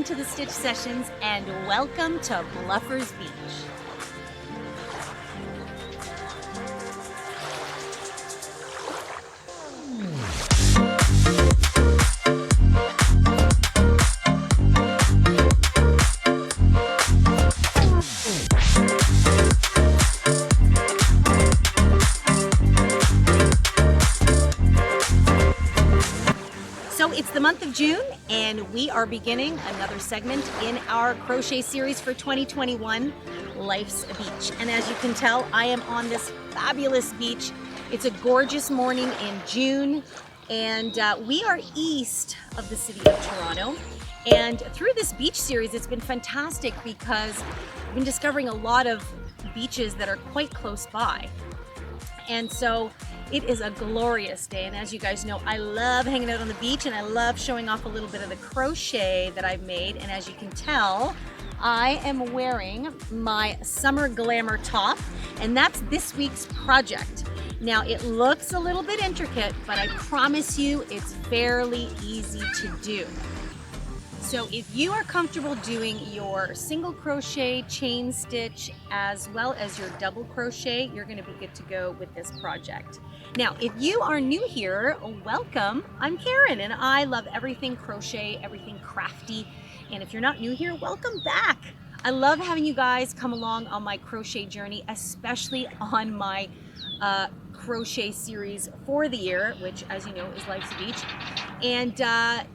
to the Stitch Sessions and welcome to Bluffers Beach. So it's the month of June and we are beginning another segment in our crochet series for 2021, Life's a Beach. And as you can tell, I am on this fabulous beach. It's a gorgeous morning in June and we are east of the city of Toronto. And through this beach series, it's been fantastic because I've been discovering a lot of beaches that are quite close by. And so it is a glorious day, and as you guys know, I love hanging out on the beach and I love showing off a little bit of the crochet that I've made. And as you can tell, I am wearing my Summer Glamour top, and that's this week's project. Now it looks a little bit intricate, but I promise you it's fairly easy to do. So if you are comfortable doing your single crochet, chain stitch, as well as your double crochet, you're going to be good to go with this project. Now, if you are new here, welcome. I'm Karen and I love everything crochet, everything crafty. And if you're not new here, welcome back. I love having you guys come along on my crochet journey, especially on my crochet series for the year, which as you know is Life's a Beach. And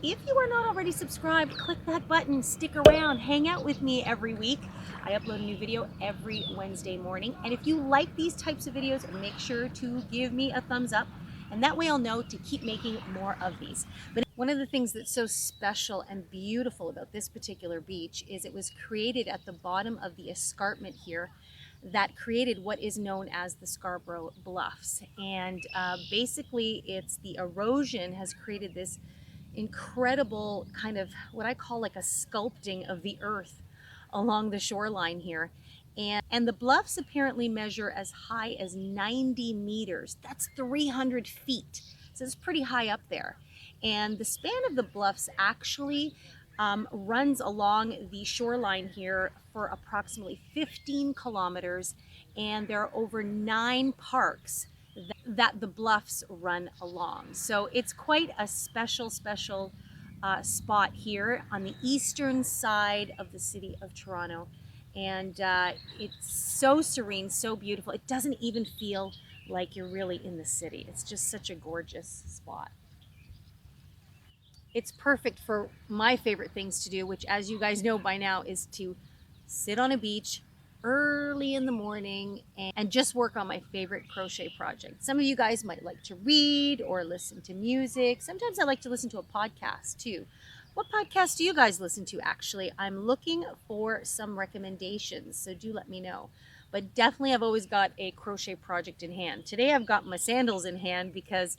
if you are not already subscribed, click that button, stick around, hang out with me every week. I upload a new video every Wednesday morning. And if you like these types of videos, make sure to give me a thumbs up. And that way I'll know to keep making more of these. But one of the things that's so special and beautiful about this particular beach is it was created at the bottom of the escarpment here that created what is known as the Scarborough Bluffs. And basically it's the erosion has created this incredible kind of what I call like a sculpting of the earth along the shoreline here. And the bluffs apparently measure as high as 90 meters. That's 300 feet. So it's pretty high up there. And the span of the bluffs actually runs along the shoreline here for approximately 15 kilometers. And there are over 9 parks that the bluffs run along. So it's quite a special spot here on the eastern side of the city of Toronto. And it's so serene, so beautiful. It doesn't even feel like you're really in the city. It's just such a gorgeous spot. It's perfect for my favorite things to do, which as you guys know by now is to sit on a beach early in the morning and just work on my favorite crochet project. Some of you guys might like to read or listen to music. Sometimes I like to listen to a podcast too. What podcast do you guys listen to actually? I'm looking for some recommendations, so do let me know. But definitely I've always got a crochet project in hand. Today I've got my sandals in hand because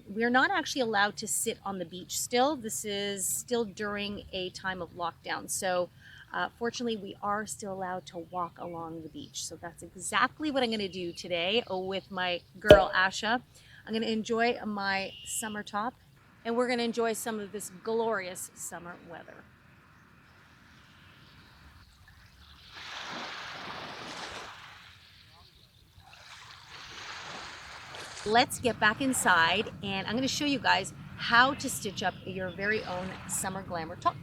we're not actually allowed to sit on the beach still. This is still during a time of lockdown. So fortunately we are still allowed to walk along the beach. So that's exactly what I'm gonna do today with my girl Asha. I'm gonna enjoy my summer top and we're gonna enjoy some of this glorious summer weather. Let's get back inside and I'm going to show you guys how to stitch up your very own Summer Glamour top.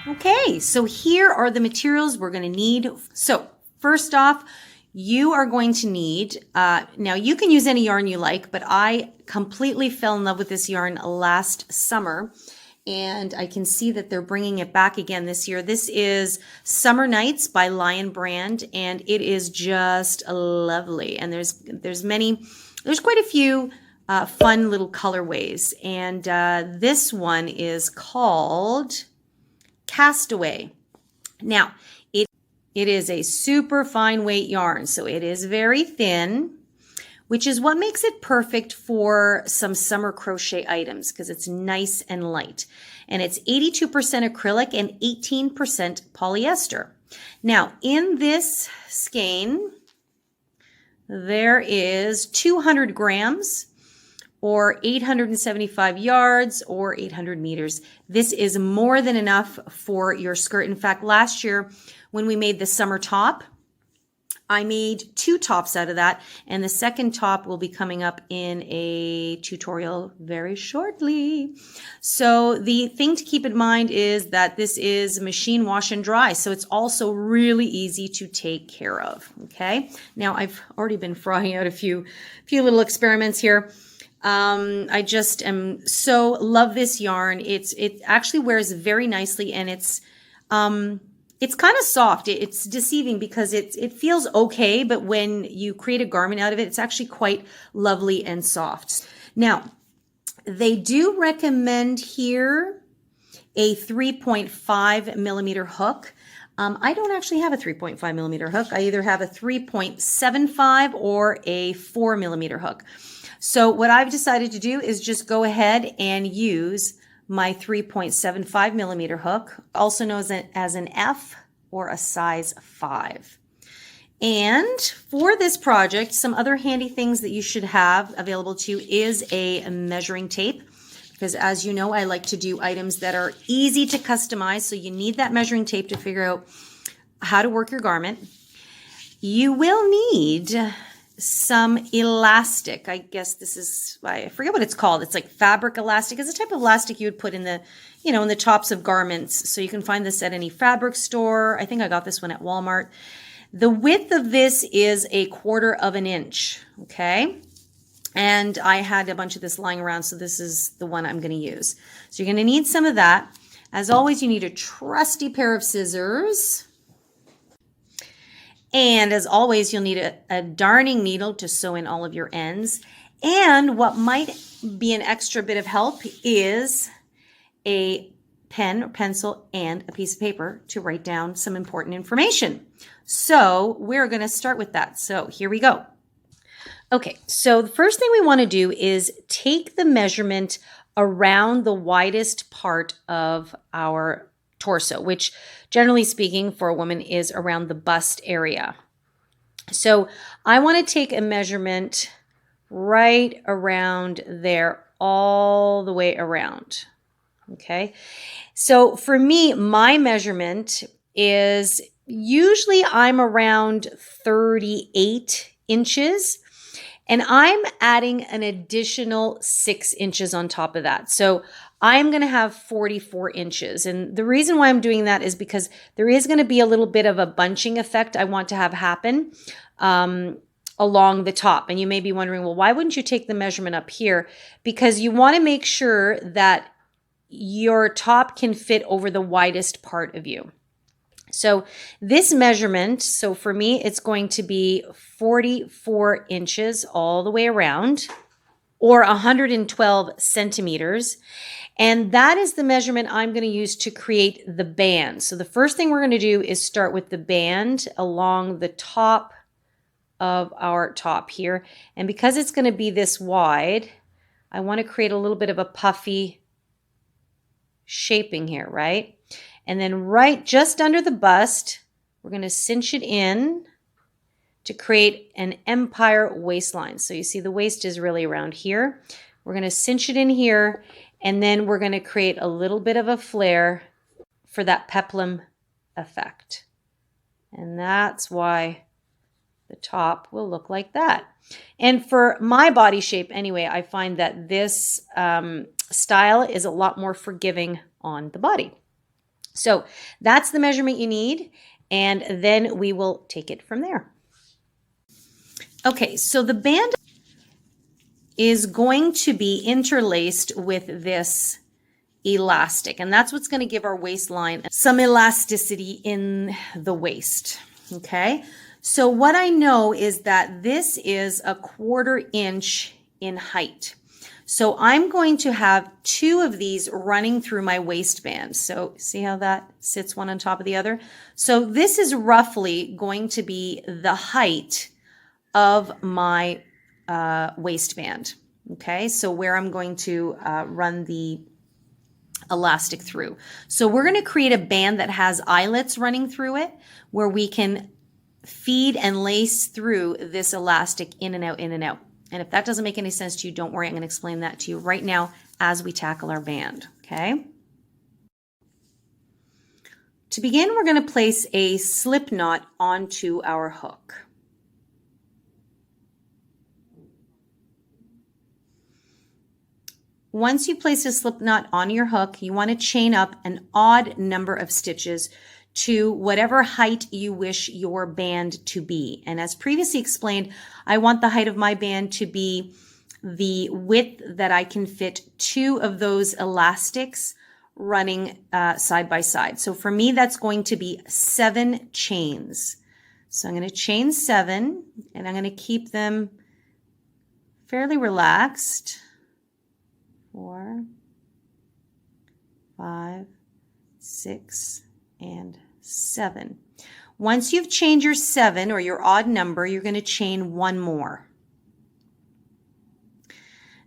Okay, so here are the materials we're going to need. So first off, you are going to need, now you can use any yarn you like, but I completely fell in love with this yarn last summer. And I can see that they're bringing it back again this year. This is Summer Nights by Lion Brand, and it is just lovely. And there's quite a few fun little colorways. And this one is called Castaway. Now, it is a super fine weight yarn, so it is very thin, which is what makes it perfect for some summer crochet items because it's nice and light. And it's 82% acrylic and 18% polyester. Now, in this skein, there is 200 grams or 875 yards or 800 meters. This is more than enough for your skirt. In fact, last year when we made the summer top, I made 2 tops out of that, and the second top will be coming up in a tutorial very shortly. So the thing to keep in mind is that this is machine wash and dry, so it's also really easy to take care of, okay? Now, I've already been frying out a few little experiments here. I just am so love this yarn. It actually wears very nicely, and it's kind of soft. It's deceiving because it feels okay, but when you create a garment out of it, it's actually quite lovely and soft. Now, they do recommend here a 3.5 millimeter hook. I don't actually have a 3.5 millimeter hook. I either have a 3.75 or a 4 millimeter hook. So what I've decided to do is just go ahead and use my 3.75 millimeter hook, also known as an F or a size 5. And for this project, some other handy things that you should have available to you is a measuring tape, because as you know, I like to do items that are easy to customize. So you need that measuring tape to figure out how to work your garment. You will need some elastic. I guess this is, I forget what it's called. It's like fabric elastic. It's a type of elastic you would put in the, in the tops of garments. So you can find this at any fabric store. I think I got this one at Walmart. The width of this is 1/4 inch. Okay. And I had a bunch of this lying around. So this is the one I'm going to use. So you're going to need some of that. As always, you need a trusty pair of scissors. And as always, you'll need a darning needle to sew in all of your ends. And what might be an extra bit of help is a pen or pencil and a piece of paper to write down some important information. So we're going to start with that. So here we go. Okay, so the first thing we want to do is take the measurement around the widest part of our torso, which generally speaking for a woman is around the bust area. So I want to take a measurement right around there, all the way around. Okay. So for me, my measurement is usually I'm around 38 inches. And I'm adding an additional 6 inches on top of that. So I'm going to have 44 inches. And the reason why I'm doing that is because there is going to be a little bit of a bunching effect I want to have happen along the top. And you may be wondering, well, why wouldn't you take the measurement up here? Because you want to make sure that your top can fit over the widest part of you. So this measurement, so for me, it's going to be 44 inches all the way around, or 112 centimeters. And that is the measurement I'm going to use to create the band. So the first thing we're going to do is start with the band along the top of our top here. And because it's going to be this wide, I want to create a little bit of a puffy shaping here, right? And then right just under the bust, we're going to cinch it in to create an empire waistline. So you see the waist is really around here. We're going to cinch it in here, and then we're going to create a little bit of a flare for that peplum effect. And that's why the top will look like that. And for my body shape anyway, I find that this style is a lot more forgiving on the body. So that's the measurement you need, and then we will take it from there. Okay, so the band is going to be interlaced with this elastic, and that's what's going to give our waistline some elasticity in the waist. Okay, so what I know is that this is 1/4 inch in height. So I'm going to have 2 of these running through my waistband. So see how that sits one on top of the other? So this is roughly going to be the height of my waistband. Okay, so where I'm going to run the elastic through. So we're going to create a band that has eyelets running through it where we can feed and lace through this elastic in and out, in and out. And if that doesn't make any sense to you, don't worry. I'm going to explain that to you right now as we tackle our band, okay? To begin, we're going to place a slip knot onto our hook. Once you place a slip knot on your hook, you want to chain up an odd number of stitches to whatever height you wish your band to be. And as previously explained, I want the height of my band to be the width that I can fit 2 of those elastics running side by side. So for me, that's going to be 7 chains. So I'm going to chain 7, and I'm going to keep them fairly relaxed. 4, 5, 6, and 7. Once you've chained your 7 or your odd number, you're going to chain 1 more.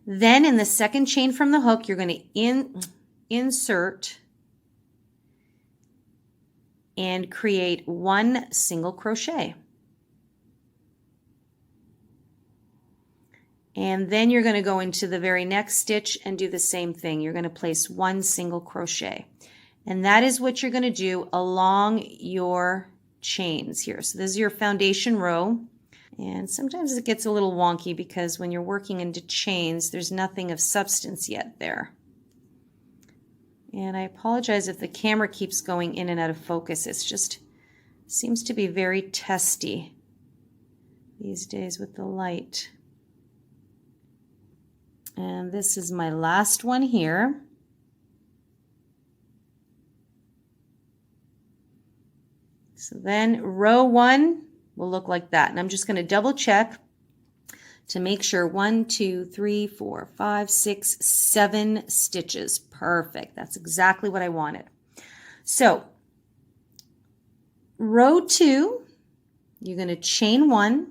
Then in the second chain from the hook, you're going to insert and create 1 single crochet. And then you're going to go into the very next stitch and do the same thing. You're going to place 1 single crochet. And that is what you're going to do along your chains here. So this is your foundation row. And sometimes it gets a little wonky because when you're working into chains, there's nothing of substance yet there. And I apologize if the camera keeps going in and out of focus. It's just seems to be very testy these days with the light. And this is my last one here. So then row 1 will look like that. And I'm just going to double check to make sure 1, 2, 3, 4, 5, 6, 7 stitches. Perfect. That's exactly what I wanted. So row 2, you're going to chain 1,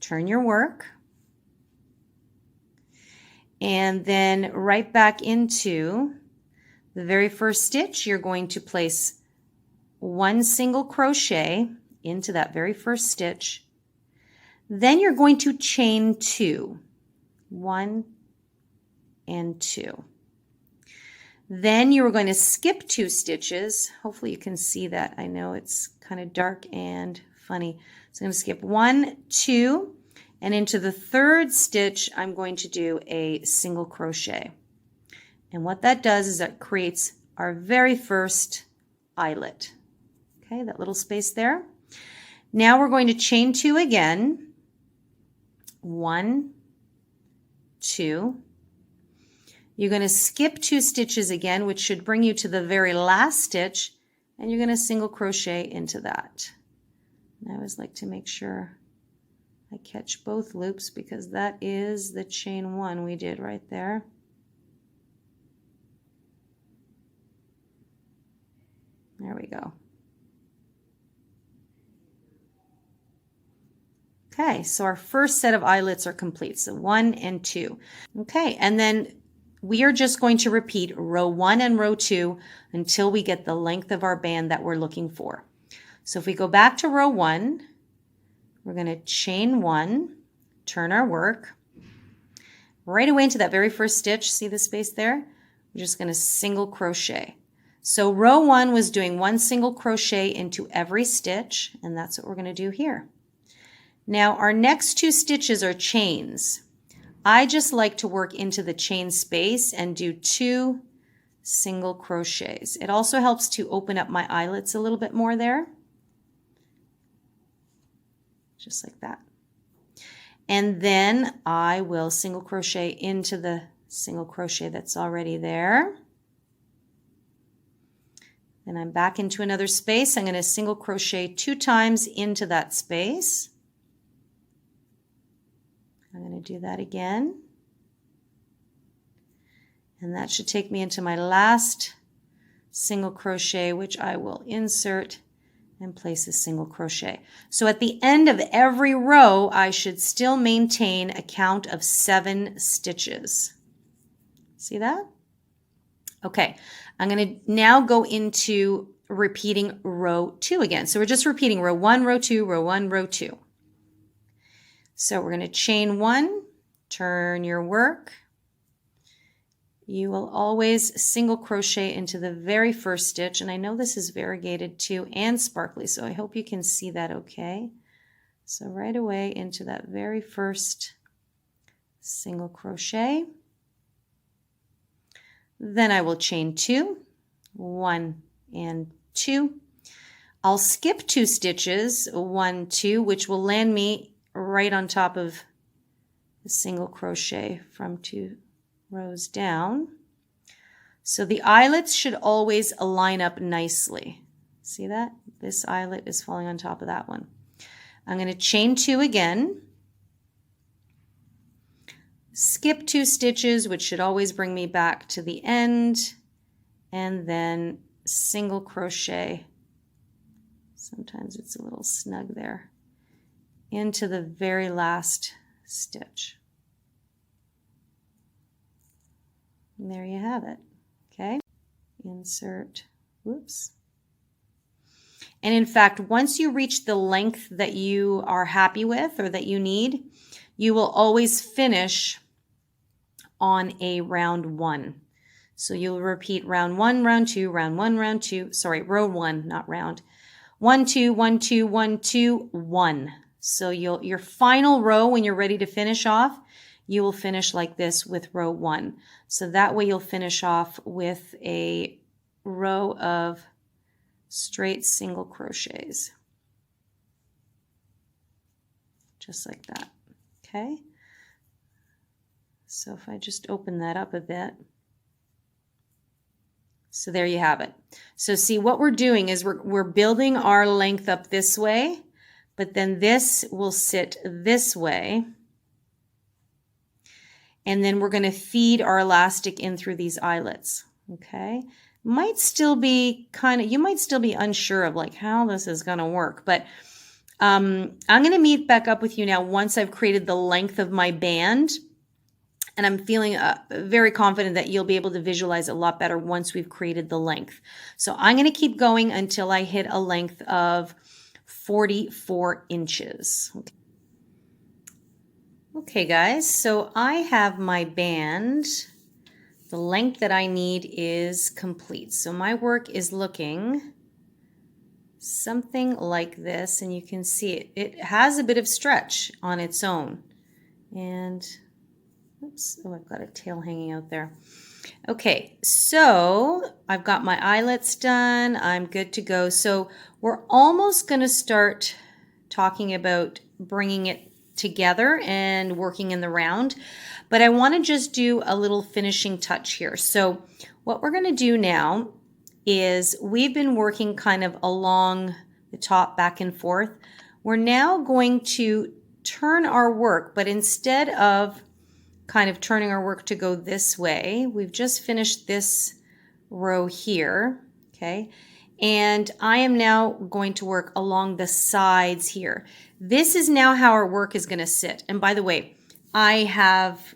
turn your work, and then right back into the very first stitch, you're going to place 1 single crochet into that very first stitch. Then you're going to chain 2, 1 and 2. Then you are going to skip 2 stitches. Hopefully you can see that. I know it's kind of dark and funny. So I'm going to skip 1, 2, and into the third stitch, I'm going to do a single crochet. And what that does is that creates our very first eyelet. Okay, that little space there. Now we're going to chain 2 again. 1, 2. You're going to skip 2 stitches again, which should bring you to the very last stitch, and you're going to single crochet into that. And I always like to make sure I catch both loops because that is the chain 1 we did right there. There we go. Okay, so our first set of eyelets are complete. So 1 and 2. Okay, and then we are just going to repeat row 1 and row 2 until we get the length of our band that we're looking for. So if we go back to row 1, we're going to chain 1, turn our work, right away into that very first stitch. See the space there? We're just going to single crochet. So row 1 was doing 1 single crochet into every stitch, and that's what we're going to do here. Now our next 2 stitches are chains. I just like to work into the chain space and do 2 single crochets. It also helps to open up my eyelets a little bit more there. Just like that. And then I will single crochet into the single crochet that's already there. Then I'm back into another space. I'm going to single crochet 2 times into that space. I'm going to do that again. And that should take me into my last single crochet, which I will insert and place a single crochet. So at the end of every row, I should still maintain a count of 7 stitches. See that? Okay, I'm going to now go into repeating row 2 again. So we're just repeating row 1, row 2, row 1, row 2. So we're going to chain 1, turn your work. You will always single crochet into the very first stitch, and I know this is variegated too and sparkly, so I hope you can see that okay. So right away into that very first single crochet. Then I will chain 2, 1 and 2. I'll skip 2 stitches, 1, 2, which will land me right on top of the single crochet from 2 rows down. So the eyelets should always line up nicely. See that? This eyelet is falling on top of that one. I'm going to chain 2 again. Skip 2 stitches, which should always bring me back to the end, and then single crochet. Sometimes it's a little snug there, into the very last stitch. And there you have it. Okay, insert, whoops. And in fact, once you reach the length that you are happy with or that you need, you will always finish on a round 1. So you'll repeat round 1, round 2, round 1, round 2, sorry, row 1, not round. 1, 2, 1, 2, 1, 2, 1. So your final row, when you're ready to finish off, you will finish like this with row 1. So that way you'll finish off with a row of straight single crochets. Just like that, okay? So if I just open that up a bit. So there you have it. So see, what we're doing is we're building our length up this way, but then this will sit this way. And then we're going to feed our elastic in through these eyelets, okay? Might still be you might still be unsure of like how this is going to work, but I'm going to meet back up with you now once I've created the length of my band. And I'm feeling very confident that you'll be able to visualize a lot better once we've created the length. So I'm going to keep going until I hit a length of 44 inches. Okay, guys, so I have my band. The length that I need is complete. So my work is looking something like this, and you can see it. It has a bit of stretch on its own. And oops, oh, I've got a tail hanging out there. Okay, so I've got my eyelets done. I'm good to go. So we're almost going to start talking about bringing it together and working in the round. But I want to just do a little finishing touch here. So what we're going to do now is we've been working kind of along the top back and forth. We're now going to turn our work, but instead of kind of turning our work to go this way, we've just finished this row here, okay? And I am now going to work along the sides here. This is now how our work is going to sit. And by the way, I have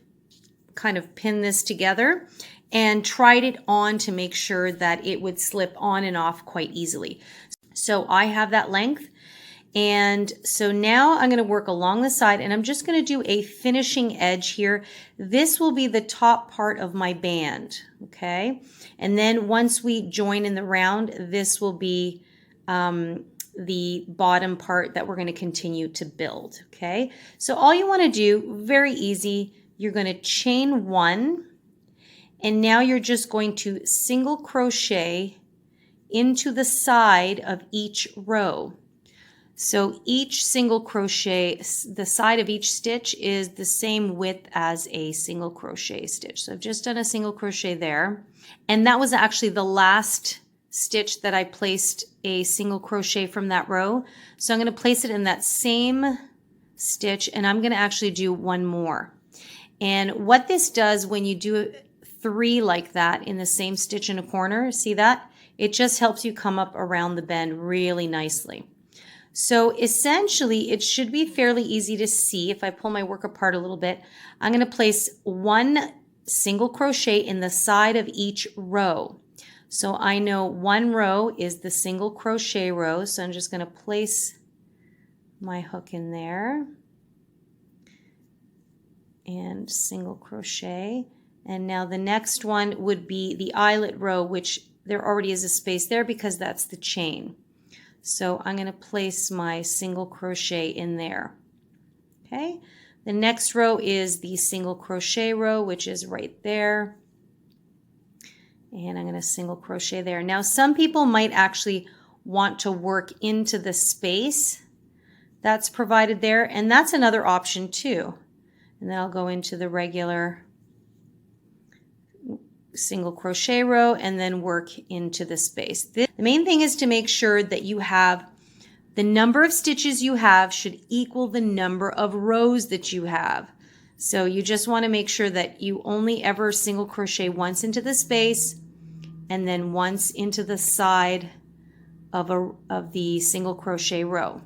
kind of pinned this together and tried it on to make sure that it would slip on and off quite easily. So I have that length. And so now I'm going to work along the side, and I'm just going to do a finishing edge here. This will be the top part of my band, okay? And then once we join in the round, this will be the bottom part that we're going to continue to build, okay? So all you want to do, very easy, you're going to chain 1, and now you're just going to single crochet into the side of each row. So each single crochet, the side of each stitch is the same width as a single crochet stitch. So I've just done a single crochet there. And that was actually the last stitch that I placed a single crochet from that row. So I'm going to place it in that same stitch, and I'm going to actually do one more. And what this does when you do 3 like that in the same stitch in a corner, see that? It just helps you come up around the bend really nicely. So essentially, it should be fairly easy to see. If I pull my work apart a little bit, I'm going to place 1 single crochet in the side of each row. So I know 1 row is the single crochet row, so I'm just going to place my hook in there. and single crochet. And now the next one would be the eyelet row, which there already is a space there because that's the chain. So I'm going to place my single crochet in there. Okay, the next row is the single crochet row, which is right there. And I'm going to single crochet there. Now some people might actually want to work into the space that's provided there, and that's another option too. And then I'll go into the regular single crochet row and then work into the space. The main thing is to make sure that you have the number of stitches you have should equal the number of rows that you have. So you just want to make sure that you only ever single crochet once into the space and then once into the side of the single crochet row.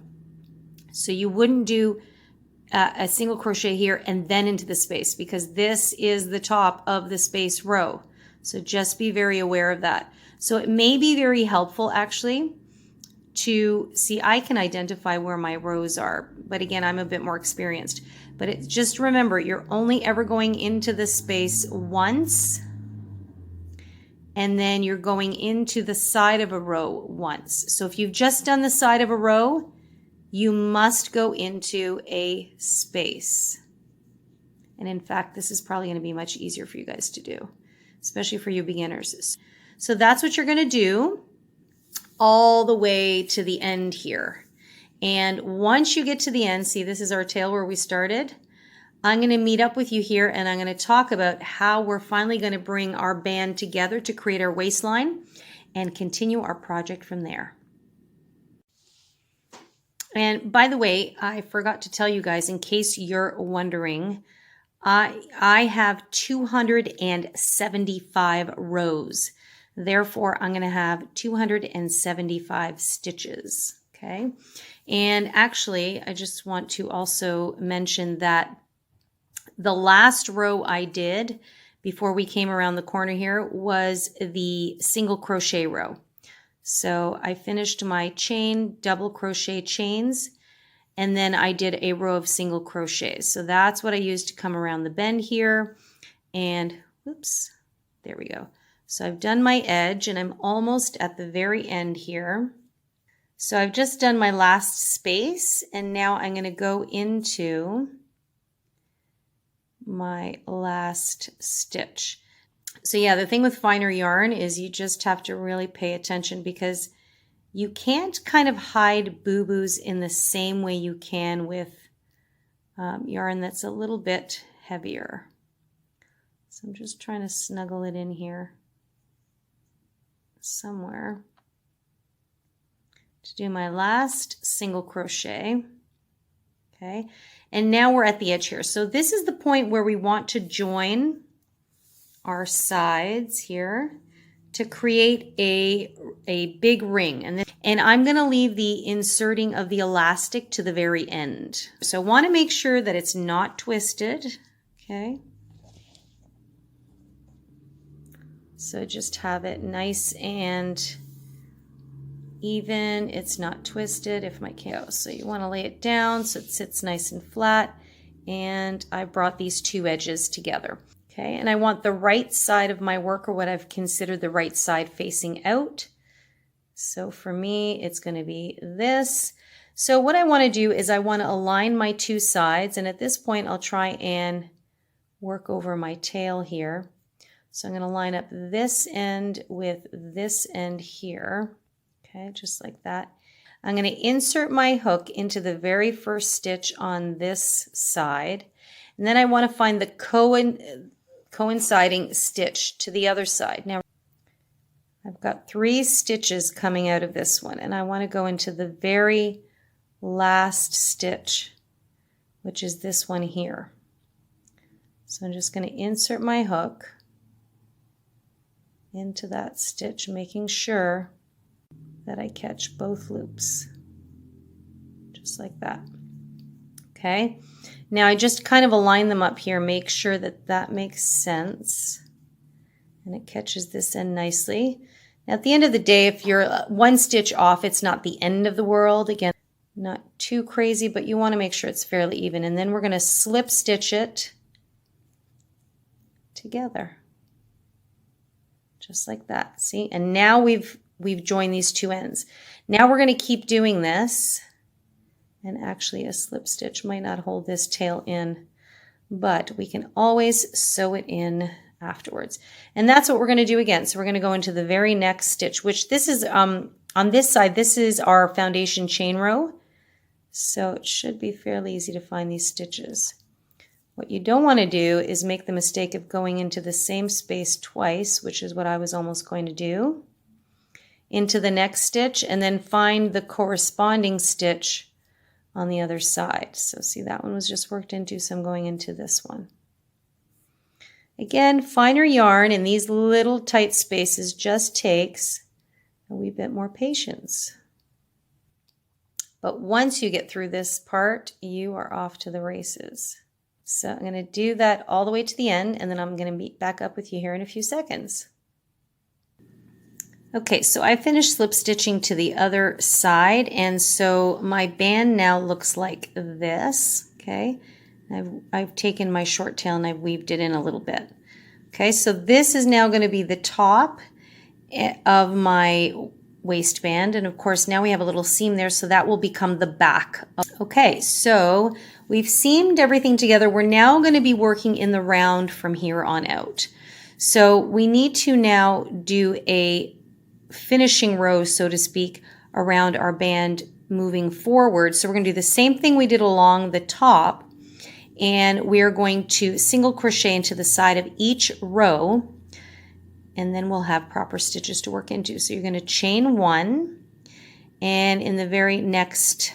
So you wouldn't do a single crochet here and then into the space, because this is the top of the space row. So just be very aware of that. So it may be very helpful actually to see, I can identify where my rows are, but again, I'm a bit more experienced. But just remember, you're only ever going into the space once, and then you're going into the side of a row once. So if you've just done the side of a row, you must go into a space. And in fact, this is probably going to be much easier for you guys to do, especially for you beginners. So that's what you're going to do all the way to the end here. And once you get to the end, see, this is our tail where we started. I'm going to meet up with you here and I'm going to talk about how we're finally going to bring our band together to create our waistline and continue our project from there. And by the way, I forgot to tell you guys, in case you're wondering, I have 275 rows. Therefore, I'm going to have 275 stitches. Okay. And actually, I just want to also mention that the last row I did before we came around the corner here was the single crochet row. So I finished my chain, double crochet chains, and then I did a row of single crochets. So that's what I used to come around the bend here. And whoops, there we go. So I've done my edge and I'm almost at the very end here. So I've just done my last space and now I'm going to go into my last stitch. So yeah, the thing with finer yarn is you just have to really pay attention, because you can't kind of hide boo-boos in the same way you can with yarn that's a little bit heavier. So I'm just trying to snuggle it in here somewhere to do my last single crochet. Okay, and now we're at the edge here. So this is the point where we want to join our sides here to create a big ring. And I'm going to leave the inserting of the elastic to the very end. So I want to make sure that it's not twisted. Okay. So just have it nice and even. It's not twisted if my KO. So you want to lay it down so it sits nice and flat. And I brought these two edges together. Okay, and I want the right side of my work, or what I've considered the right side, facing out. So for me, it's going to be this. So what I want to do is I want to align my two sides, and at this point I'll try and work over my tail here. So I'm going to line up this end with this end here. Okay, just like that. I'm going to insert my hook into the very first stitch on this side, and then I want to find the coinciding stitch to the other side. Now I've got 3 stitches coming out of this one, and I want to go into the very last stitch, which is this one here. So I'm just going to insert my hook into that stitch, making sure that I catch both loops, just like that. Okay, now I just kind of align them up here, make sure that that makes sense, and it catches this end nicely. Now at the end of the day, if you're 1 stitch off, it's not the end of the world. Again, not too crazy, but you want to make sure it's fairly even. And then we're going to slip stitch it together. Just like that, see? And now we've joined these two ends. Now we're going to keep doing this. And actually a slip stitch might not hold this tail in, but we can always sew it in afterwards. And that's what we're going to do again. So we're going to go into the very next stitch, which this is on this side, this is our foundation chain row. So it should be fairly easy to find these stitches. What you don't want to do is make the mistake of going into the same space twice, which is what I was almost going to do, into the next stitch, and then find the corresponding stitch on the other side. So see, that one was just worked into, so I'm going into this one. Again, finer yarn in these little tight spaces just takes a wee bit more patience. But once you get through this part, you are off to the races. So I'm going to do that all the way to the end, and then I'm going to meet back up with you here in a few seconds. Okay, so I finished slip stitching to the other side, and so my band now looks like this. Okay, I've taken my short tail and I've weaved it in a little bit. Okay, so this is now going to be the top of my waistband, and of course now we have a little seam there, so that will become the back. Okay, so we've seamed everything together. We're now going to be working in the round from here on out. So we need to now do a finishing row, so to speak, around our band moving forward. So we're going to do the same thing we did along the top, and we're going to single crochet into the side of each row, and then we'll have proper stitches to work into. So you're going to chain one, and in the very next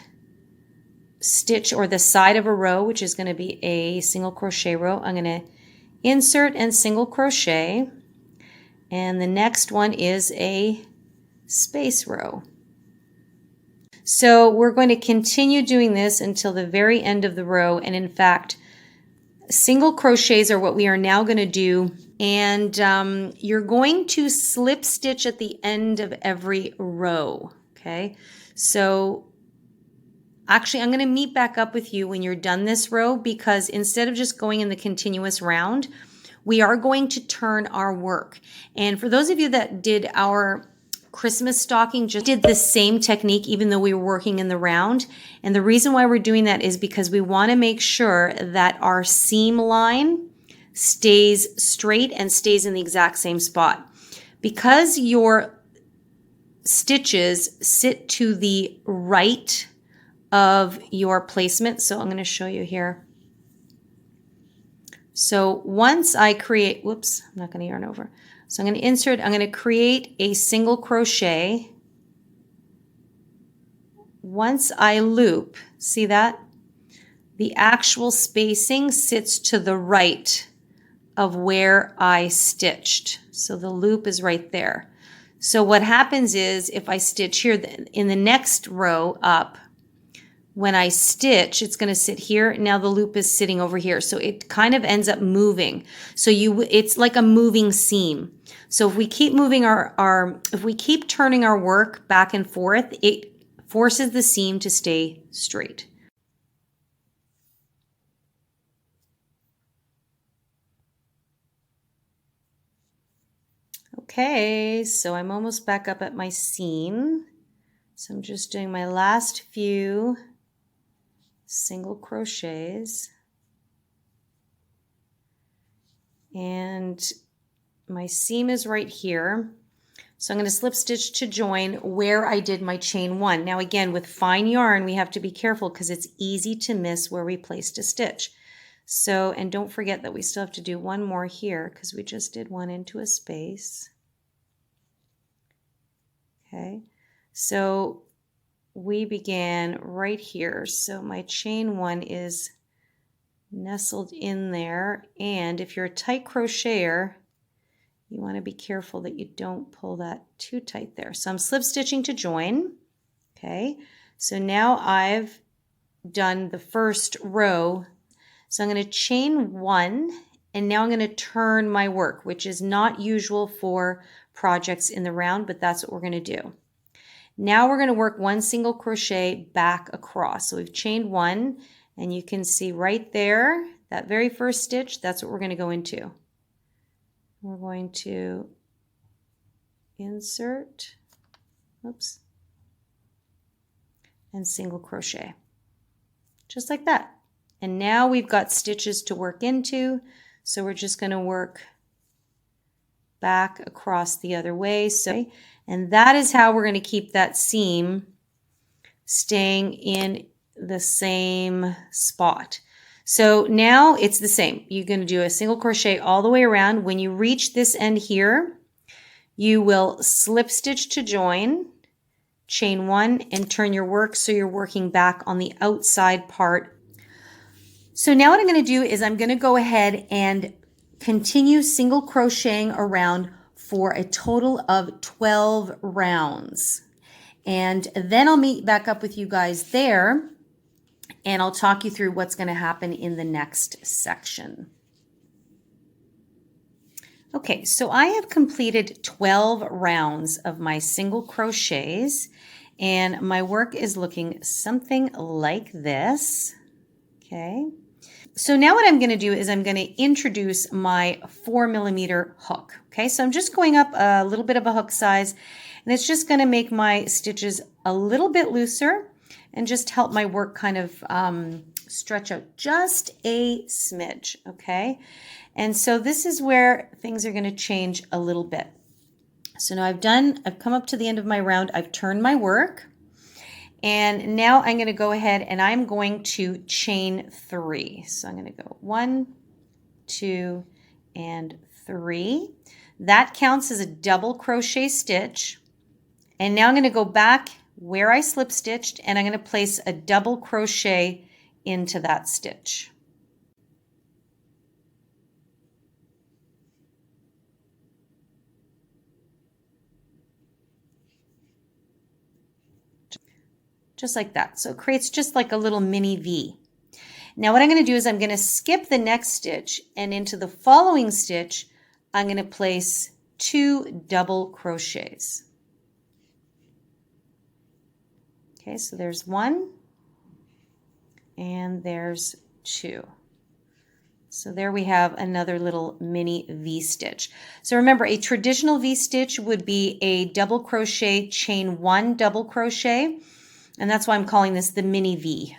stitch or the side of a row, which is going to be a single crochet row, I'm going to insert and single crochet, and the next one is a space row. So we're going to continue doing this until the very end of the row, and in fact single crochets are what we are now going to do, and you're going to slip stitch at the end of every row. Okay, so actually I'm going to meet back up with you when you're done this row, because instead of just going in the continuous round, we are going to turn our work. And for those of you that did our Christmas stocking, just did the same technique even though we were working in the round. And the reason why we're doing that is because we want to make sure that our seam line stays straight and stays in the exact same spot. Because your stitches sit to the right of your placement, so I'm going to show you here. So once I create, whoops, I'm not going to yarn over. So I'm going to insert, I'm going to create a single crochet. Once I loop, see that? The actual spacing sits to the right of where I stitched. So the loop is right there. So what happens is if I stitch here in the next row up, when I stitch, it's going to sit here. Now the loop is sitting over here. So it kind of ends up moving. So it's like a moving seam. So if we keep moving if we keep turning our work back and forth, it forces the seam to stay straight. Okay, so I'm almost back up at my seam. So I'm just doing my last few single crochets, and my seam is right here. So I'm going to slip stitch to join where I did my chain one. Now again, with fine yarn, we have to be careful because it's easy to miss where we placed a stitch. So, and don't forget that we still have to do one more here because we just did one into a space. Okay, so we began right here. So my chain one is nestled in there, and if you're a tight crocheter, you want to be careful that you don't pull that too tight there. So I'm slip stitching to join. Okay, so now I've done the first row. So I'm going to chain one, and now I'm going to turn my work, which is not usual for projects in the round, but that's what we're going to do. Now we're going to work one single crochet back across. So we've chained one, and you can see right there, that very first stitch, that's what we're going to go into. We're going to insert, oops, and single crochet, just like that. And now we've got stitches to work into, so we're just going to work back across the other way. So, and that is how we're going to keep that seam staying in the same spot. So now it's the same. You're going to do a single crochet all the way around. When you reach this end here, you will slip stitch to join, chain one, and turn your work so you're working back on the outside part. So now what I'm going to do is I'm going to go ahead and continue single crocheting around for a total of 12 rounds. And then I'll meet back up with you guys there, and I'll talk you through what's going to happen in the next section. Okay, so I have completed 12 rounds of my single crochets, and my work is looking something like this. Okay, so now what I'm going to do is I'm going to introduce my 4mm hook. Okay, so I'm just going up a little bit of a hook size, and it's just going to make my stitches a little bit looser and just help my work kind of stretch out just a smidge. Okay, and so this is where things are going to change a little bit. So now I've come up to the end of my round. I've turned my work. And now I'm going to go ahead and I'm going to chain 3. So I'm going to go 1, 2, and 3. That counts as a double crochet stitch. And now I'm going to go back where I slip stitched, and I'm going to place a double crochet into that stitch. Just like that. So it creates just like a little mini V. Now what I'm going to do is I'm going to skip the next stitch, and into the following stitch I'm going to place 2 double crochets. Okay, so there's 1 and there's 2. So there we have another little mini V stitch. So remember, a traditional V stitch would be a double crochet, chain 1 double crochet. And that's why I'm calling this the mini V.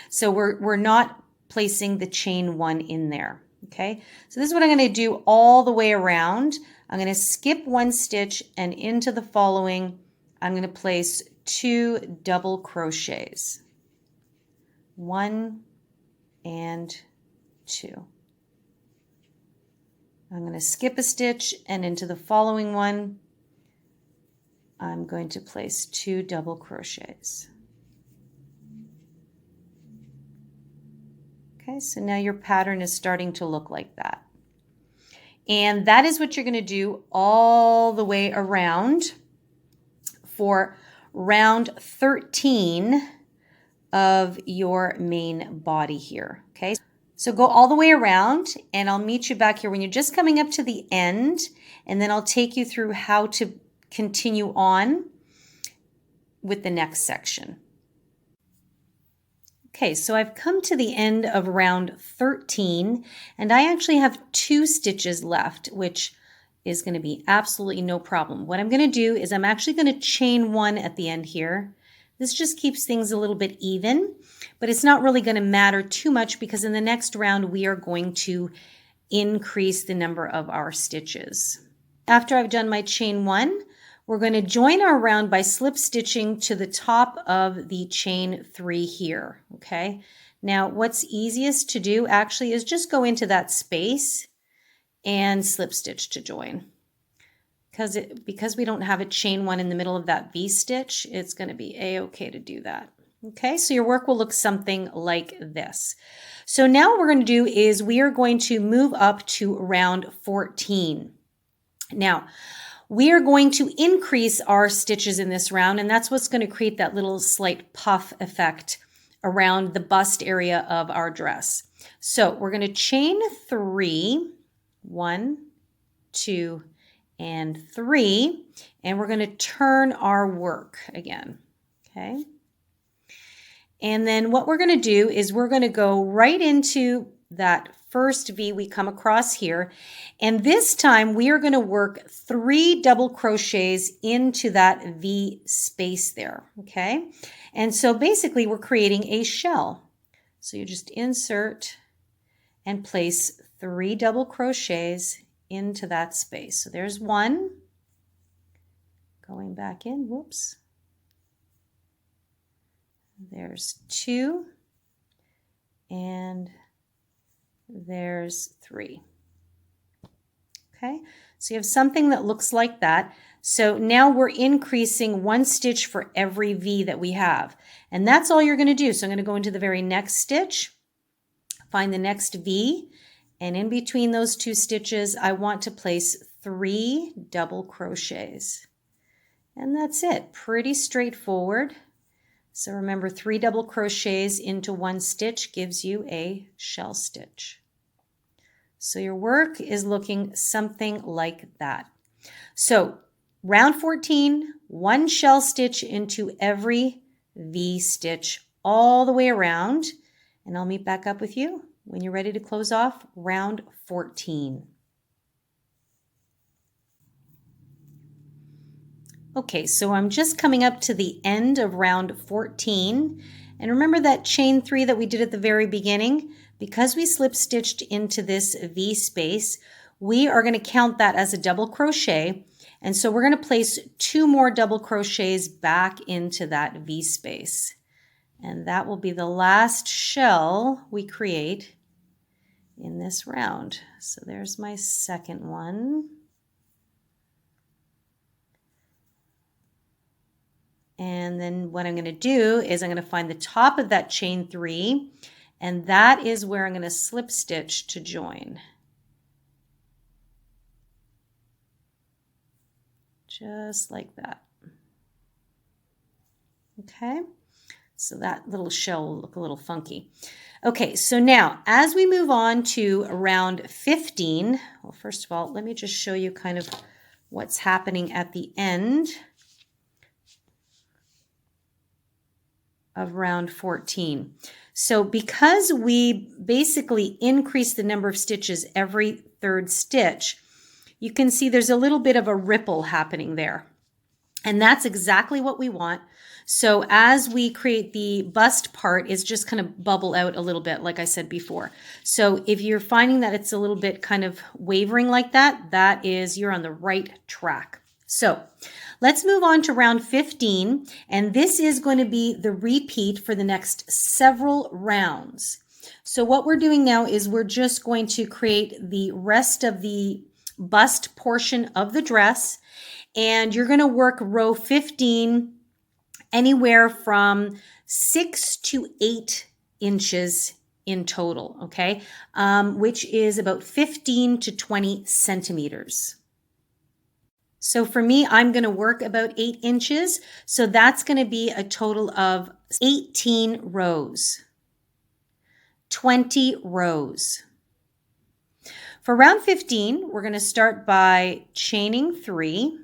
So we're not placing the chain 1 in there. Okay, so this is what I'm going to do all the way around. I'm going to skip 1 stitch, and into the following I'm going to place 2 double crochets. 1 and 2. I'm going to skip a stitch, and into the following one I'm going to place 2 double crochets. Okay, so now your pattern is starting to look like that. And that is what you're going to do all the way around for round 13 of your main body here. Okay, so go all the way around, and I'll meet you back here when you're just coming up to the end, and then I'll take you through how to continue on with the next section. Okay, so I've come to the end of round 13, and I actually have 2 stitches left, which is going to be absolutely no problem. What I'm going to do is I'm actually going to chain 1 at the end here. This just keeps things a little bit even, but it's not really going to matter too much because in the next round we are going to increase the number of our stitches. After I've done my chain 1, we're going to join our round by slip stitching to the top of the chain 3 here. Okay, now what's easiest to do actually is just go into that space and slip stitch to join. Because we don't have a chain 1 in the middle of that V stitch, it's going to be a-okay to do that. Okay, so your work will look something like this. So now what we're going to do is we are going to move up to round 14. Now, we are going to increase our stitches in this round, and that's what's going to create that little slight puff effect around the bust area of our dress. So we're going to chain 3, 1, 2, and 3, and we're going to turn our work again. Okay. And then what we're going to do is we're going to go right into that first V we come across here. And this time we are going to work 3 double crochets into that V space there, okay? And so basically we're creating a shell. So you just insert and place 3 double crochets into that space. So there's 1, going back in, whoops. There's 2, and there's 3. Okay, so you have something that looks like that. So now we're increasing 1 stitch for every V that we have. And that's all you're going to do. So I'm going to go into the very next stitch, find the next V, and in between those 2 stitches, I want to place 3 double crochets. And that's it. Pretty straightforward. So remember, 3 double crochets into 1 stitch gives you a shell stitch. So your work is looking something like that. So round 14, 1 shell stitch into every V stitch all the way around. And I'll meet back up with you when you're ready to close off round 14. Okay, so I'm just coming up to the end of round 14. And remember that chain 3 that we did at the very beginning? Because we slip stitched into this V space, we are going to count that as a double crochet. And so we're going to place 2 more double crochets back into that V space. And that will be the last shell we create in this round. So there's my second one. And then what I'm going to do is I'm going to find the top of that chain 3, and that is where I'm going to slip stitch to join. Just like that. Okay, so that little shell will look a little funky. Okay, so now as we move on to round 15, well, first of all, let me just show you kind of what's happening at the end of round 14. So because we basically increase the number of stitches every 3rd stitch, you can see there's a little bit of a ripple happening there. And that's exactly what we want. So as we create the bust part, it's just kind of bubble out a little bit, like I said before. So if you're finding that it's a little bit kind of wavering like that, that is, you're on the right track. So let's move on to round 15, and this is going to be the repeat for the next several rounds. So what we're doing now is we're just going to create the rest of the bust portion of the dress, and you're going to work row 15 anywhere from 6 to 8 inches in total, okay, which is about 15 to 20 centimeters. So for me, I'm going to work about 8 inches. So that's going to be a total of 18 rows, 20 rows. For round 15, we're going to start by chaining 3.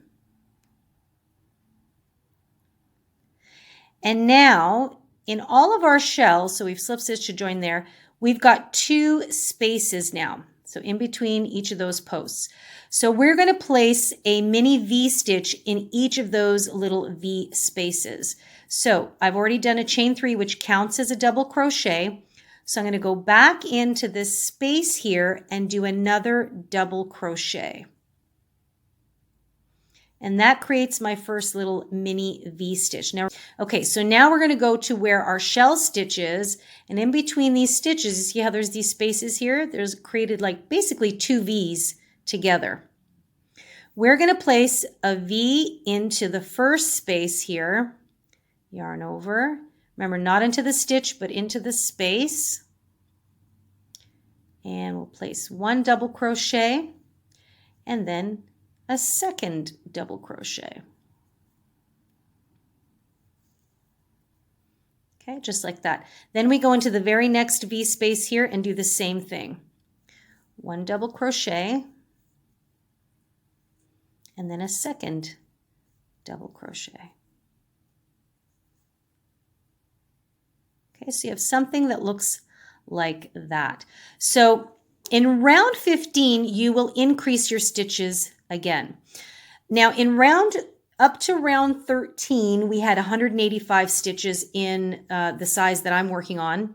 And now in all of our shells, so we've slip stitched to join there, we've got 2 spaces now. So in between each of those posts. So we're going to place a mini V stitch in each of those little V spaces. So I've already done a chain 3, which counts as a double crochet. So I'm going to go back into this space here and do another double crochet. And that creates my first little mini V stitch. Now, okay, so now we're going to go to where our shell stitch is. And in between these stitches, you see how there's these spaces here? There's created like basically 2 V's together. We're going to place a V into the first space here. Yarn over. Remember, not into the stitch, but into the space. And we'll place 1 double crochet and then a second double crochet. Okay, just like that. Then we go into the very next V space here and do the same thing. 1 double crochet and then a second double crochet. Okay, so you have something that looks like that. So in round 15, you will increase your stitches again. Now up to round 13, we had 185 stitches in the size that I'm working on.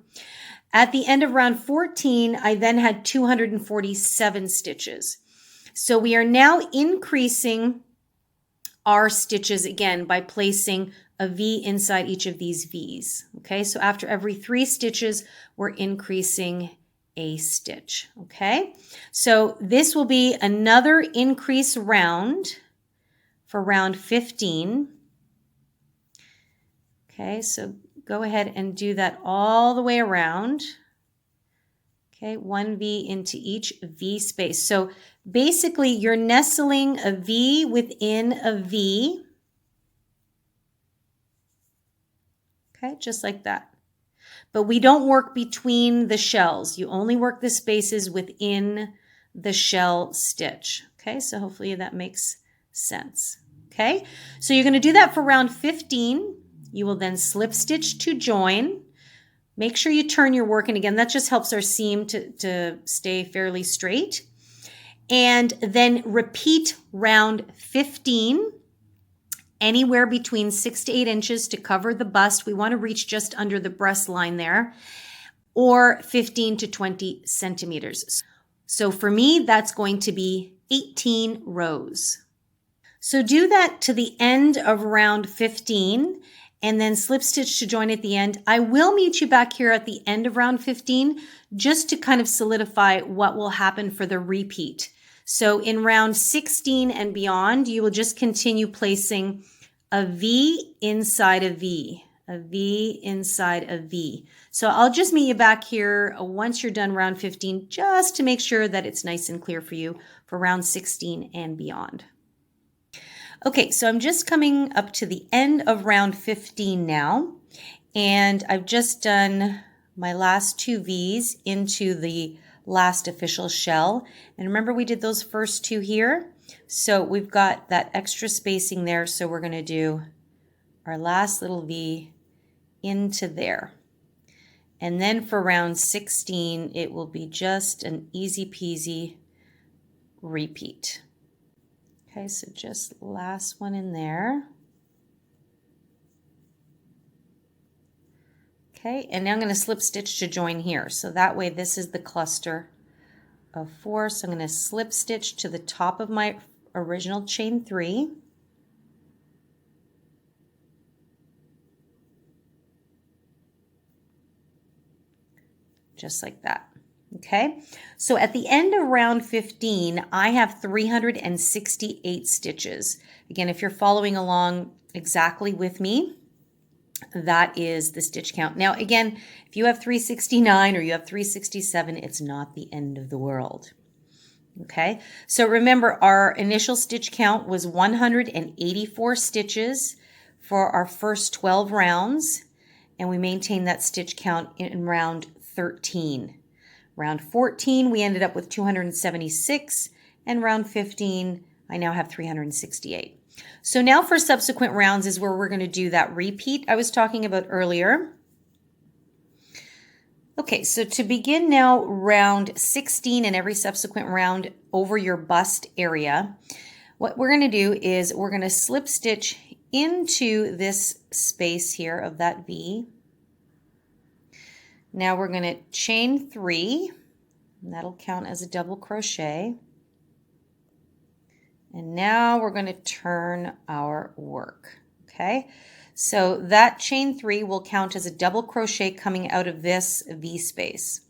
At the end of round 14, I then had 247 stitches. So we are now increasing our stitches again by placing a V inside each of these V's. Okay, so after every 3 stitches, we're increasing a stitch. Okay, so this will be another increase round for round 15. Okay, so go ahead and do that all the way around. Okay, 1 V into each V space. So basically you're nestling a V within a V. Okay, just like that. But we don't work between the shells. You only work the spaces within the shell stitch. Okay, so hopefully that makes sense. Okay, so you're going to do that for round 15. You will then slip stitch to join. Make sure you turn your work, and again, that just helps our seam to stay fairly straight. And then repeat round 15, anywhere between 6 to 8 inches to cover the bust. We want to reach just under the breast line there, or 15 to 20 centimeters. So for me, that's going to be 18 rows. So do that to the end of round 15 and then slip stitch to join at the end. I will meet you back here at the end of round 15 just to kind of solidify what will happen for the repeat. So in round 16 and beyond, you will just continue placing a V inside a V, a V inside a V. So I'll just meet you back here once you're done round 15, just to make sure that it's nice and clear for you for round 16 and beyond. Okay, so I'm just coming up to the end of round 15 now, and I've just done my last 2 V's into the last official shell. And remember, we did those first 2 here, so we've got that extra spacing there, so we're going to do our last little V into there. And then for round 16, it will be just an easy peasy repeat. Okay, so just last one in there. Okay, and now I'm going to slip stitch to join here. So that way this is the cluster of 4. So I'm going to slip stitch to the top of my original chain 3. Just like that. Okay, so at the end of round 15, I have 368 stitches. Again, if you're following along exactly with me, that is the stitch count. Now, again, if you have 369 or you have 367, it's not the end of the world. Okay, so remember, our initial stitch count was 184 stitches for our first 12 rounds, and we maintained that stitch count in round 13. Round 14, we ended up with 276, and round 15, I now have 368. So now for subsequent rounds is where we're going to do that repeat I was talking about earlier. Okay, so to begin now round 16 and every subsequent round over your bust area, what we're going to do is we're going to slip stitch into this space here of that V. Now we're going to chain 3, and that'll count as a double crochet. And now we're going to turn our work. Okay, so that chain 3 will count as a double crochet coming out of this V space.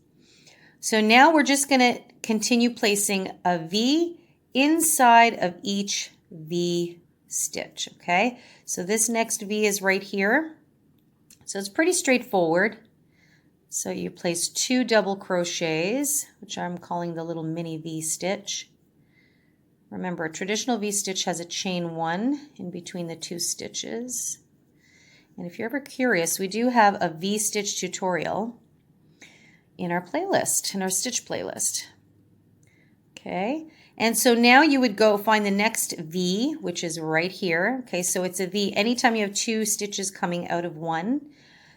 So now we're just going to continue placing a V inside of each V stitch. Okay, so this next V is right here. So it's pretty straightforward. So you place 2 double crochets, which I'm calling the little mini V stitch. Remember, a traditional V stitch has a chain 1 in between the 2 stitches. And if you're ever curious, we do have a V stitch tutorial in our playlist, in our stitch playlist. Okay, and so now you would go find the next V, which is right here. Okay, so it's a V anytime you have 2 stitches coming out of one.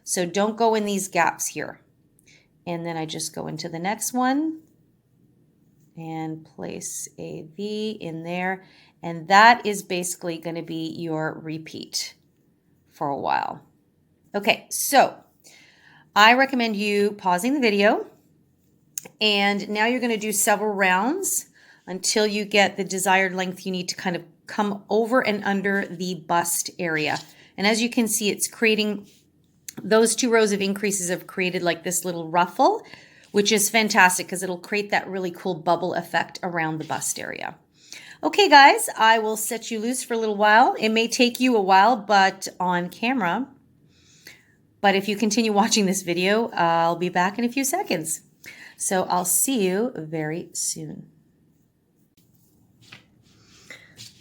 So don't go in these gaps here. and then I just go into the next one and place a V in there. And that is basically going to be your repeat for a while. Okay, so I recommend you pausing the video, and now you're going to do several rounds until you get the desired length you need to kind of come over and under the bust area. And as you can see, it's creating, those 2 rows of increases have created like this little ruffle, which is fantastic because it'll create that really cool bubble effect around the bust area. Okay, guys, I will set you loose for a little while. It may take you a while, but on camera. But if you continue watching this video, I'll be back in a few seconds. So I'll see you very soon.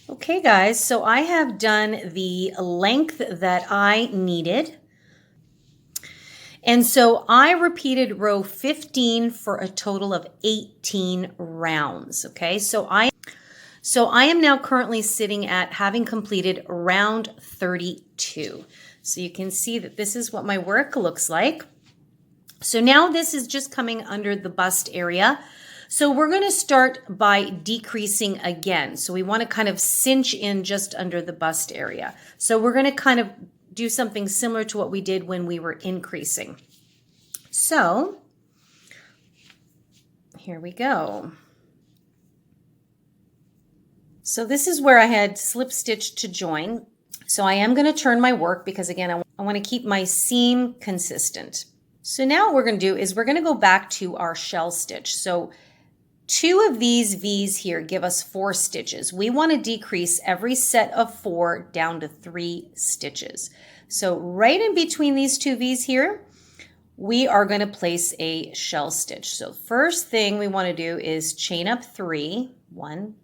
Okay, guys, so I have done the length that I needed. And so I repeated row 15 for a total of 18 rounds, okay? So I am now currently sitting at having completed round 32. So you can see that this is what my work looks like. So now this is just coming under the bust area. So we're going to start by decreasing again. So we want to kind of cinch in just under the bust area. So we're going to kind of do something similar to what we did when we were increasing. So here we go. So this is where I had slip stitched to join. So I am going to turn my work because again, I want to keep my seam consistent. So now what we're going to do is we're going to go back to our shell stitch. So 2 of these V's here give us 4 stitches. We want to decrease every set of 4 down to 3 stitches. So right in between these 2 V's here, we are going to place a shell stitch. So first thing we want to do is chain up 3, 1,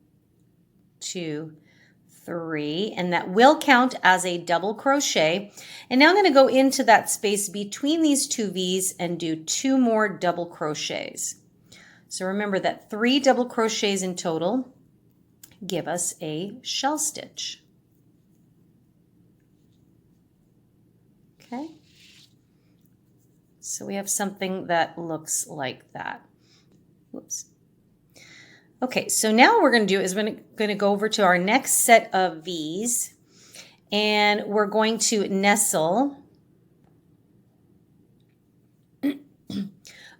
2, 3, and that will count as a double crochet. And now I'm going to go into that space between these 2 V's and do 2 more double crochets. So remember that 3 double crochets in total give us a shell stitch. Okay. So we have something that looks like that. Whoops. Okay, so now what we're going to do is we're going to go over to our next set of V's, and we're going to nestle.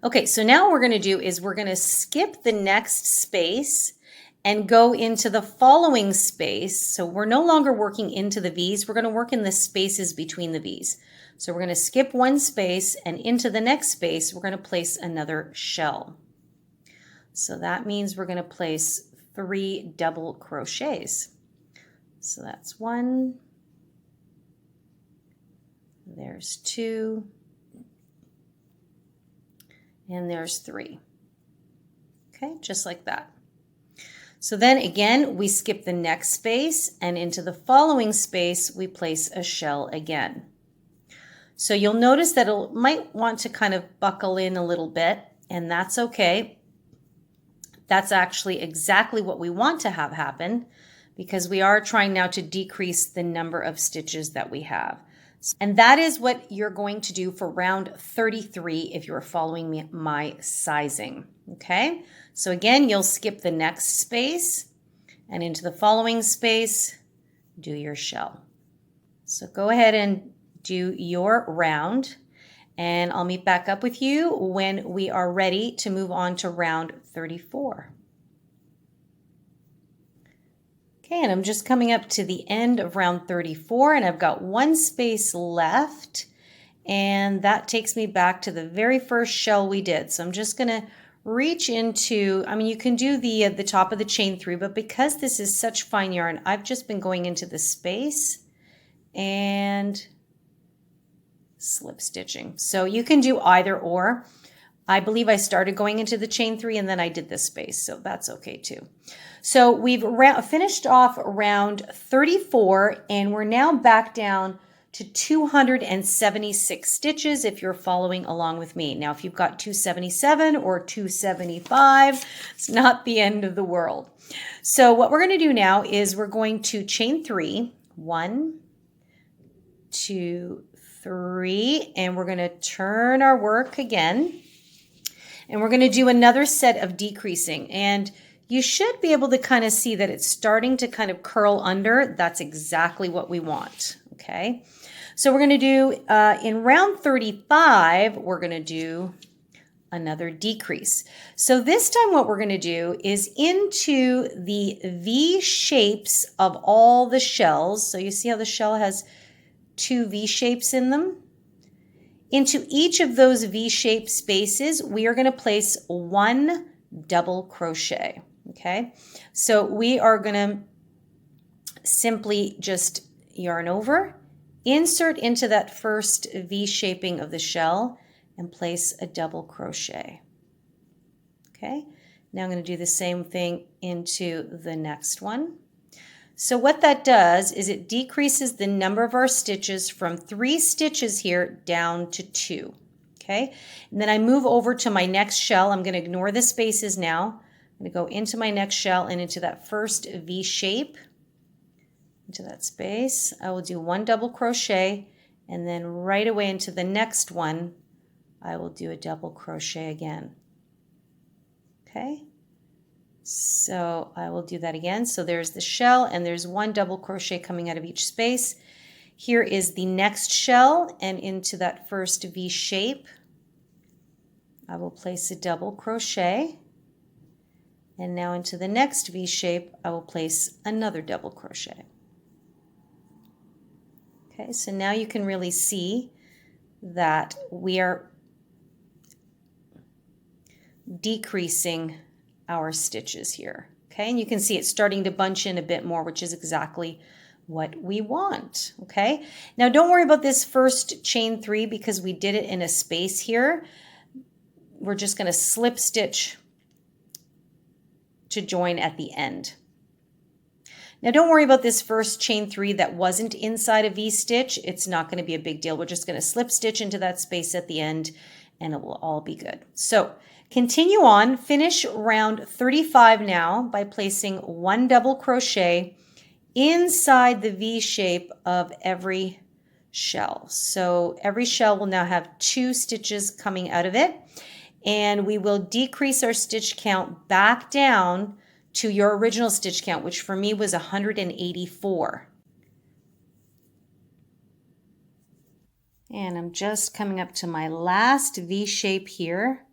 Okay, so now what we're going to do is we're going to skip the next space and go into the following space. So we're no longer working into the V's. We're going to work in the spaces between the V's. So we're going to skip 1 space, and into the next space, we're going to place another shell. So that means we're going to place 3 double crochets. So that's 1. There's 2. And there's 3. Okay, just like that. So then again, we skip the next space, and into the following space, we place a shell again. So you'll notice that it might want to kind of buckle in a little bit, and that's okay. That's actually exactly what we want to have happen because we are trying now to decrease the number of stitches that we have. And that is what you're going to do for round 33 if you're following my sizing, okay? So again, you'll skip the next space and into the following space, do your shell. So go ahead and do your round, and I'll meet back up with you when we are ready to move on to round 34. Okay, and I'm just coming up to the end of round 34, and I've got 1 space left, and that takes me back to the very first shell we did. So I'm just going to reach into, I mean, you can do the top of the chain 3, but because this is such fine yarn, I've just been going into the space and slip stitching. So you can do either or. I believe I started going into the chain 3 and then I did this space, so that's okay too. So we've finished off round 34, and we're now back down to 276 stitches if you're following along with me. Now, if you've got 277 or 275, it's not the end of the world. So what we're going to do now is we're going to chain 3, 1, 2, 3, and we're going to turn our work again. And we're going to do another set of decreasing. And you should be able to kind of see that it's starting to kind of curl under. That's exactly what we want. Okay. So we're going to do, in round 35, we're going to do another decrease. So this time what we're going to do is into the V shapes of all the shells. So you see how the shell has two V shapes in them? Into each of those V-shaped spaces, we are going to place one double crochet. Okay, so we are going to simply just yarn over, insert into that first V shaping of the shell, and place a double crochet. Okay, now I'm going to do the same thing into the next one. So what that does is it decreases the number of our stitches from 3 stitches here down to 2. Okay, and then I move over to my next shell. I'm going to ignore the spaces now. I'm going to go into my next shell and into that first V shape, into that space. I will do 1 double crochet, and then right away into the next one, I will do a double crochet again. Okay. So I will do that again. So there's the shell and there's 1 double crochet coming out of each space. Here is the next shell, and into that first V shape, I will place a double crochet. And now into the next V shape, I will place another double crochet. Okay, so now you can really see that we are decreasing our stitches here. Okay, and you can see it's starting to bunch in a bit more, which is exactly what we want. Okay, now don't worry about this first chain 3 because we did it in a space here. We're just going to slip stitch to join at the end. Now don't worry about this first chain 3 that wasn't inside a V stitch. It's not going to be a big deal. We're just going to slip stitch into that space at the end and it will all be good. So continue on, finish round 35 now by placing 1 double crochet inside the V shape of every shell. So every shell will now have 2 stitches coming out of it, and we will decrease our stitch count back down to your original stitch count, which for me was 184. And I'm just coming up to my last V shape here,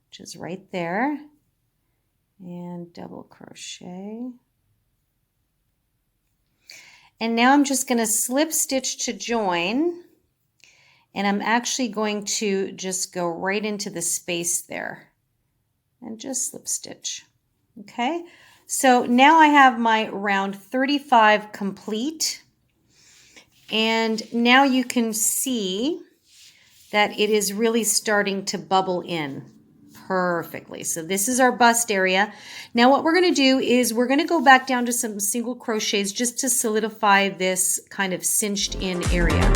which is right there, and double crochet. And now I'm just going to slip stitch to join, and I'm actually going to just go right into the space there and just slip stitch. Okay, so now I have my round 35 complete, and now you can see that it is really starting to bubble in perfectly. So this is our bust area. Now what we're going to do is we're going to go back down to some single crochets just to solidify this kind of cinched in area.